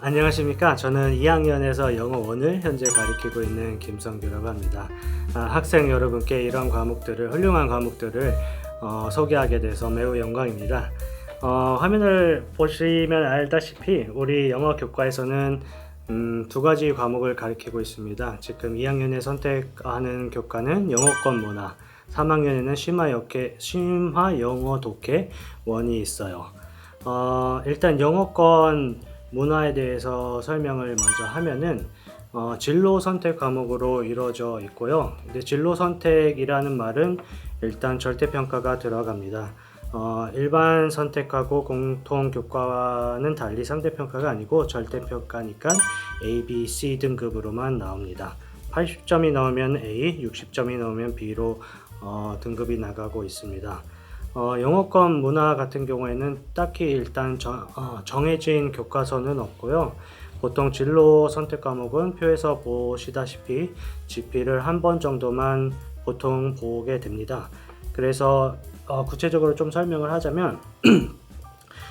안녕하십니까. 저는 2학년에서 영어 1을 현재 가르치고 있는 김성규라고 합니다. 학생 여러분께 이런 과목들을, 훌륭한 과목들을 소개하게 돼서 매우 영광입니다. 화면을 보시면 알다시피 우리 영어 교과에서는 두 가지 과목을 가르치고 있습니다. 지금 2학년에 선택하는 교과는 영어권 문화, 3학년에는 심화 영어 독해 1이 있어요. 일단 영어권 문화에 대해서 설명을 먼저 하면은 진로 선택 과목으로 이루어져 있고요. 근데 진로 선택이라는 말은 일단 절대평가가 들어갑니다. 일반 선택하고 공통 교과와는 달리 상대평가가 아니고 절대평가니까 A, B, C 등급으로만 나옵니다. 80점이 나오면 A, 60점이 나오면 B로 등급이 나가고 있습니다. 영어권 문화 같은 경우에는 딱히 일단 정해진 교과서는 없고요. 보통 진로 선택 과목은 표에서 보시다시피 GP를 한 번 정도만 보통 보게 됩니다. 그래서 구체적으로 좀 설명을 하자면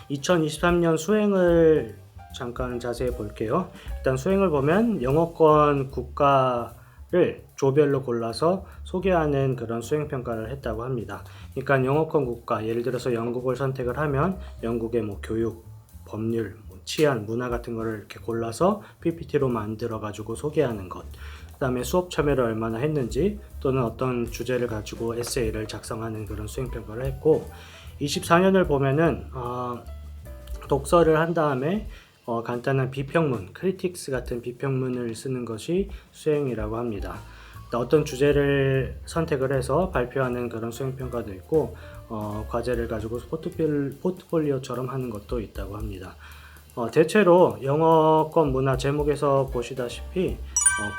2023년 수행을 잠깐 자세히 볼게요. 일단 수행을 보면 영어권 국가를 조별로 골라서 소개하는 그런 수행평가를 했다고 합니다. 그러니까 영어권 국가, 예를 들어서 영국을 선택을 하면 영국의 교육, 법률, 치안, 문화 같은 거를 이렇게 골라서 PPT로 만들어 가지고 소개하는 것. 그 다음에 수업 참여를 얼마나 했는지 또는 어떤 주제를 가지고 에세이를 작성하는 그런 수행평가를 했고, 24년을 보면은 독서를 한 다음에 간단한 비평문, 크리틱스 같은 비평문을 쓰는 것이 수행이라고 합니다. 어떤 주제를 선택을 해서 발표하는 그런 수행평가도 있고, 과제를 가지고 포트폴리오처럼 하는 것도 있다고 합니다. 대체로 영어권 문화 제목에서 보시다시피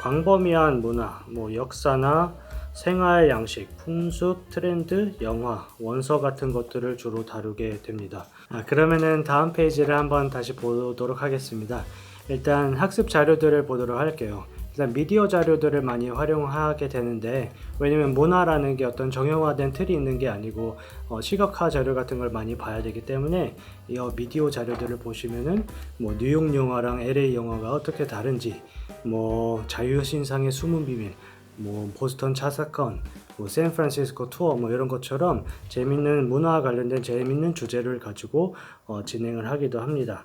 광범위한 문화, 역사나 생활 양식, 풍습, 트렌드, 영화, 원서 같은 것들을 주로 다루게 됩니다. 그러면은 다음 페이지를 한번 다시 보도록 하겠습니다. 일단 학습 자료들을 보도록 할게요. 일단 미디어 자료들을 많이 활용하게 되는데, 왜냐면 문화라는 게 어떤 정형화된 틀이 있는 게 아니고 시각화 자료 같은 걸 많이 봐야 되기 때문에 이 미디어 자료들을 보시면은 뉴욕 영화랑 LA 영화가 어떻게 다른지, 자유신상의 숨은 비밀, 보스턴 차 사건, 샌프란시스코 투어 이런 것처럼 재밌는 문화와 관련된 재밌는 주제를 가지고 진행을 하기도 합니다.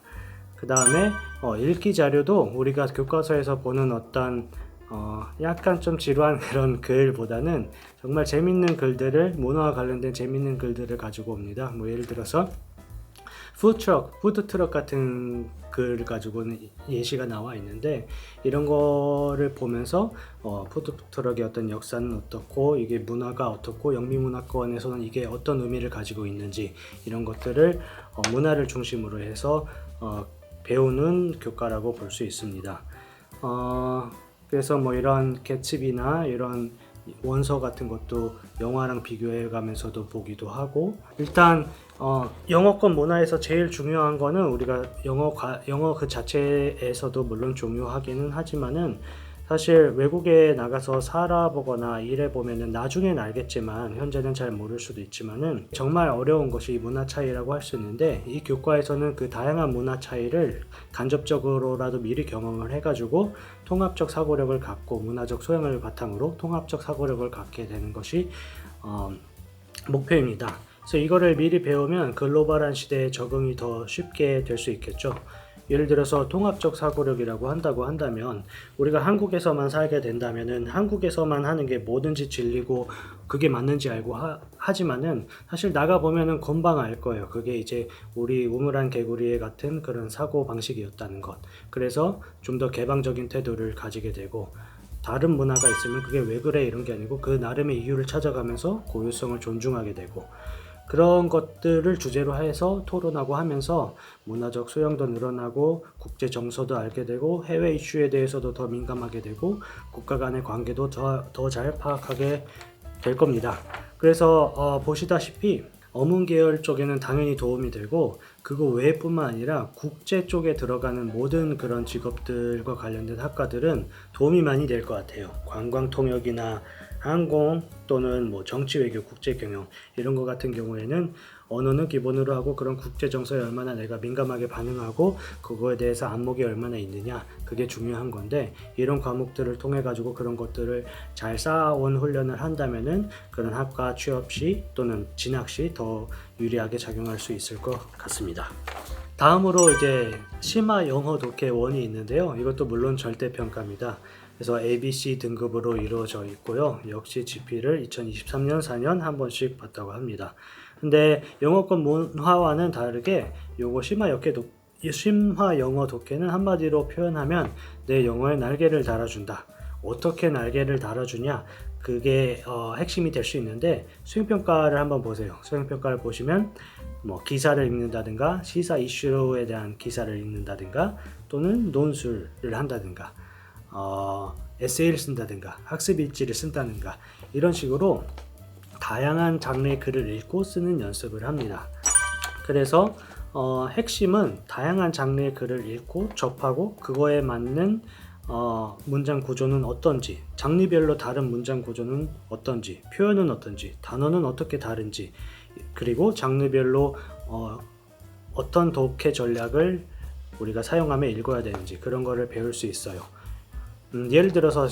그 다음에 읽기 자료도 우리가 교과서에서 보는 어떤 약간 좀 지루한 그런 글보다는 정말 재밌는 글들을, 문화와 관련된 재밌는 글들을 가지고 옵니다. 예를 들어서 푸드트럭 같은 글을 가지고는 예시가 나와 있는데, 이런 거를 보면서 푸드트럭의 어떤 역사는 어떻고, 이게 문화가 어떻고, 영미문화권에서는 이게 어떤 의미를 가지고 있는지, 이런 것들을 문화를 중심으로 해서 배우는 교과라고 볼 수 있습니다. 그래서 이런 개츠비나 이런 원서 같은 것도 영화랑 비교해 가면서도 보기도 하고, 일단 영어권 문화에서 제일 중요한 거는 우리가 영어 그 자체에서도 물론 중요하기는 하지만은, 사실 외국에 나가서 살아보거나 일해보면은 나중엔 알겠지만, 현재는 잘 모를 수도 있지만은 정말 어려운 것이 문화 차이라고 할 수 있는데, 이 교과에서는 그 다양한 문화 차이를 간접적으로라도 미리 경험을 해가지고 통합적 사고력을 갖고, 문화적 소양을 바탕으로 통합적 사고력을 갖게 되는 것이 목표입니다. 그래서 이거를 미리 배우면 글로벌한 시대에 적응이 더 쉽게 될 수 있겠죠. 예를 들어서 통합적 사고력이라고 한다면, 우리가 한국에서만 살게 된다면은 한국에서만 하는 게 뭐든지 진리고 그게 맞는지 알고 하지만은, 사실 나가보면은 금방 알 거예요. 그게 이제 우리 우물안 개구리 같은 그런 사고 방식이었다는 것. 그래서 좀 더 개방적인 태도를 가지게 되고, 다른 문화가 있으면 그게 왜 그래 이런 게 아니고 그 나름의 이유를 찾아가면서 고유성을 존중하게 되고, 그런 것들을 주제로 해서 토론하고 하면서 문화적 소양도 늘어나고, 국제 정서도 알게 되고, 해외 이슈에 대해서도 더 민감하게 되고, 국가 간의 관계도 더 잘 파악하게 될 겁니다. 그래서 보시다시피 어문 계열 쪽에는 당연히 도움이 되고, 그거 외뿐만 아니라 국제 쪽에 들어가는 모든 그런 직업들과 관련된 학과들은 도움이 많이 될 것 같아요. 관광 통역이나 항공 또는 정치 외교, 국제 경영 이런 것 같은 경우에는 언어는 기본으로 하고 그런 국제 정서에 얼마나 내가 민감하게 반응하고 그거에 대해서 안목이 얼마나 있느냐, 그게 중요한 건데, 이런 과목들을 통해 가지고 그런 것들을 잘 쌓아온 훈련을 한다면은 그런 학과 취업 시 또는 진학 시 더 유리하게 작용할 수 있을 것 같습니다. 다음으로 이제 심화 영어 독해 1이 있는데요. 이것도 물론 절대평가입니다. 그래서 ABC 등급으로 이루어져 있고요. 역시 GP를 2023년 4년 한 번씩 봤다고 합니다. 근데 영어권 문화와는 다르게 요거 심화 영어 독해는 한마디로 표현하면 내 영어에 날개를 달아준다. 어떻게 날개를 달아주냐? 그게 핵심이 될 수 있는데, 수행평가를 한번 보세요. 수행평가를 보시면 뭐 기사를 읽는다든가 시사 이슈에 대한 기사를 읽는다든가 또는 논술을 한다든가 에세이를 쓴다든가 학습 일지를 쓴다든가 이런 식으로 다양한 장르의 글을 읽고 쓰는 연습을 합니다. 그래서 핵심은 다양한 장르의 글을 읽고 접하고 그거에 맞는 문장 구조는 어떤지, 장르별로 다른 문장 구조는 어떤지, 표현은 어떤지, 단어는 어떻게 다른지, 그리고 장르별로 어떤 독해 전략을 우리가 사용하며 읽어야 되는지 그런 거를 배울 수 있어요. 예를 들어서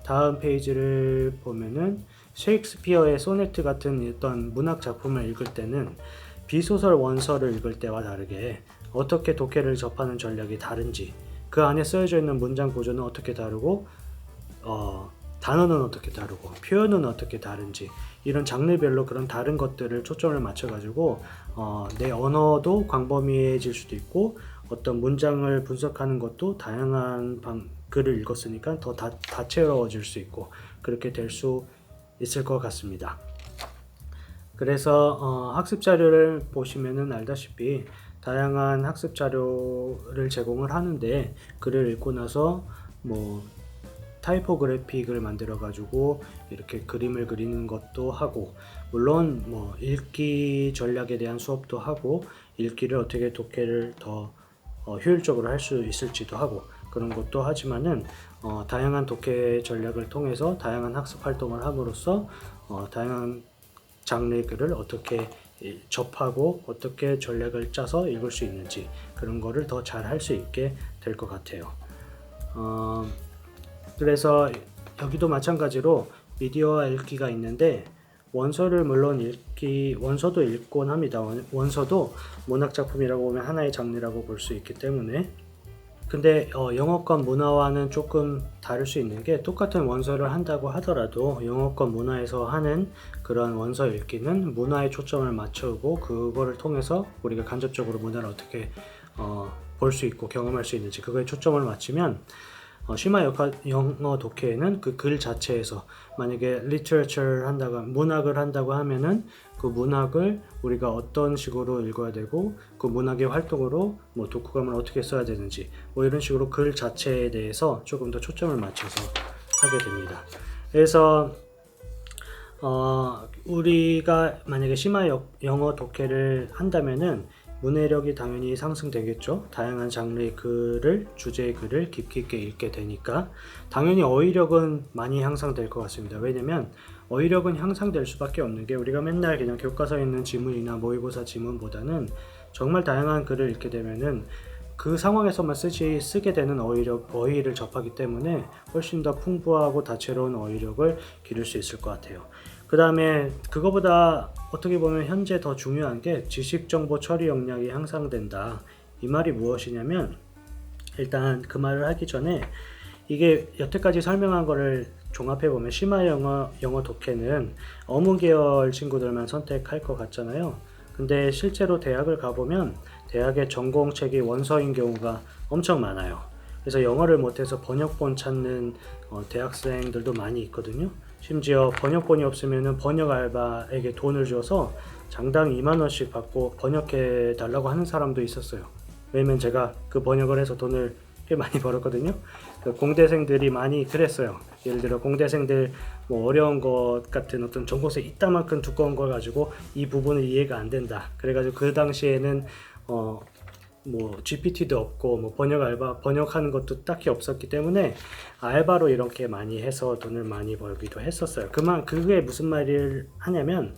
다음 페이지를 보면은 셰익스피어의 소네트 같은 어떤 문학 작품을 읽을 때는 비소설 원서를 읽을 때와 다르게 어떻게 독해를 접하는 전략이 다른지, 그 안에 쓰여져 있는 문장 구조는 어떻게 다르고 단어는 어떻게 다르고 표현은 어떻게 다른지, 이런 장르별로 그런 다른 것들을 초점을 맞춰 가지고 내 언어도 광범위해질 수도 있고 어떤 문장을 분석하는 것도 다양한 글을 읽었으니까 더 다채로워질 수 있고 그렇게 될 수 있을 것 같습니다. 그래서 학습 자료를 보시면은 알다시피 다양한 학습 자료를 제공을 하는데, 글을 읽고 나서 뭐 타이포그래픽을 만들어 가지고 이렇게 그림을 그리는 것도 하고, 물론 뭐 읽기 전략에 대한 수업도 하고 읽기를 어떻게 독해를 더 효율적으로 할 수 있을지도 하고 그런 것도 하지만은 다양한 독해 전략을 통해서 다양한 학습 활동을 함으로써 다양한 장르의 글을 어떻게 접하고 어떻게 전략을 짜서 읽을 수 있는지 그런 거를 더 잘 할 수 있게 될 것 같아요. 그래서 여기도 마찬가지로 미디어와 읽기가 있는데, 원서를 물론 원서도 읽곤 합니다. 원서도 문학작품이라고 보면 하나의 장르라고 볼 수 있기 때문에. 근데 영어권 문화와는 조금 다를 수 있는 게, 똑같은 원서를 한다고 하더라도 영어권 문화에서 하는 그런 원서 읽기는 문화에 초점을 맞추고 그거를 통해서 우리가 간접적으로 문화를 어떻게 볼 수 있고 경험할 수 있는지 그거에 초점을 맞추면, 심화 영어 독해에는 그 글 자체에서 만약에 literature 한다고, 문학을 한다고 하면은 그 문학을 우리가 어떤 식으로 읽어야 되고 그 문학의 활동으로 뭐 독후감을 어떻게 써야 되는지 뭐 이런 식으로 글 자체에 대해서 조금 더 초점을 맞춰서 하게 됩니다. 그래서 우리가 만약에 심화 영어 독해를 한다면은 문해력이 당연히 상승되겠죠. 다양한 장르의 글을, 주제의 글을 깊이 있게 읽게 되니까 당연히 어휘력은 많이 향상될 것 같습니다. 왜냐면 어휘력은 향상될 수밖에 없는 게, 우리가 맨날 그냥 교과서에 있는 지문이나 모의고사 지문보다는 정말 다양한 글을 읽게 되면은 그 상황에서만 쓰게 되는 어휘를 접하기 때문에 훨씬 더 풍부하고 다채로운 어휘력을 기를 수 있을 것 같아요. 그 다음에 그거보다 어떻게 보면 현재 더 중요한 게 지식정보 처리 역량이 향상된다. 이 말이 무엇이냐면, 일단 그 말을 하기 전에 이게 여태까지 설명한 거를 종합해보면 심화 영어 독해는 어문 계열 친구들만 선택할 것 같잖아요. 근데 실제로 대학을 가보면 대학의 전공책이 원서인 경우가 엄청 많아요. 그래서 영어를 못해서 번역본 찾는 대학생들도 많이 있거든요. 심지어 번역본이 없으면 번역 알바에게 돈을 줘서 장당 2만원씩 받고 번역해 달라고 하는 사람도 있었어요. 왜냐면 제가 그 번역을 해서 돈을 꽤 많이 벌었거든요. 공대생들이 많이 그랬어요. 예를 들어 공대생들 뭐 어려운 것 같은 어떤 전공책 이따만큼 두꺼운 걸 가지고 이 부분은 이해가 안 된다. 그래가지고 그 당시에는 뭐 GPT도 없고 뭐 번역하는 것도 딱히 없었기 때문에 알바로 이렇게 많이 해서 돈을 많이 벌기도 했었어요. 그게 무슨 말을 하냐면,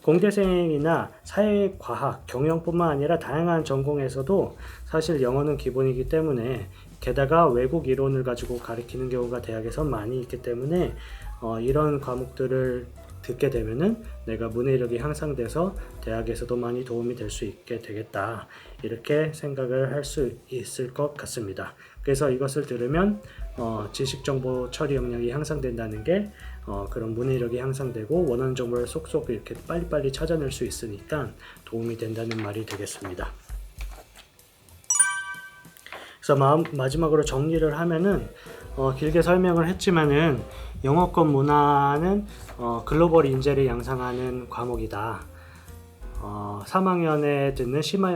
공대생이나 사회과학, 경영뿐만 아니라 다양한 전공에서도 사실 영어는 기본이기 때문에, 게다가 외국 이론을 가지고 가르치는 경우가 대학에서 많이 있기 때문에 이런 과목들을 듣게 되면은 내가 문해력이 향상돼서 대학에서도 많이 도움이 될 수 있게 되겠다, 이렇게 생각을 할 수 있을 것 같습니다. 그래서 이것을 들으면 지식정보 처리 역량이 향상된다는 게 그런 문해력이 향상되고 원하는 정보를 쏙쏙 이렇게 빨리빨리 찾아낼 수 있으니까 도움이 된다는 말이 되겠습니다. 그래서 마지막으로 정리를 하면은 길게 설명을 했지만은 영어권 문화는 글로벌 인재를 양성하는 과목이다. 3학년에 듣는 심화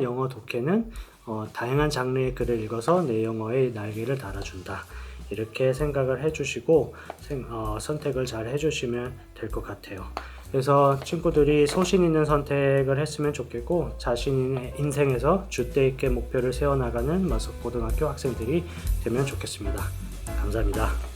영어 독해는 다양한 장르의 글을 읽어서 내 영어의 날개를 달아준다. 이렇게 생각을 해주시고 선택을 잘 해주시면 될 것 같아요. 그래서 친구들이 소신 있는 선택을 했으면 좋겠고, 자신의 인생에서 줏대 있게 목표를 세워나가는 마석고등학교 학생들이 되면 좋겠습니다. 감사합니다.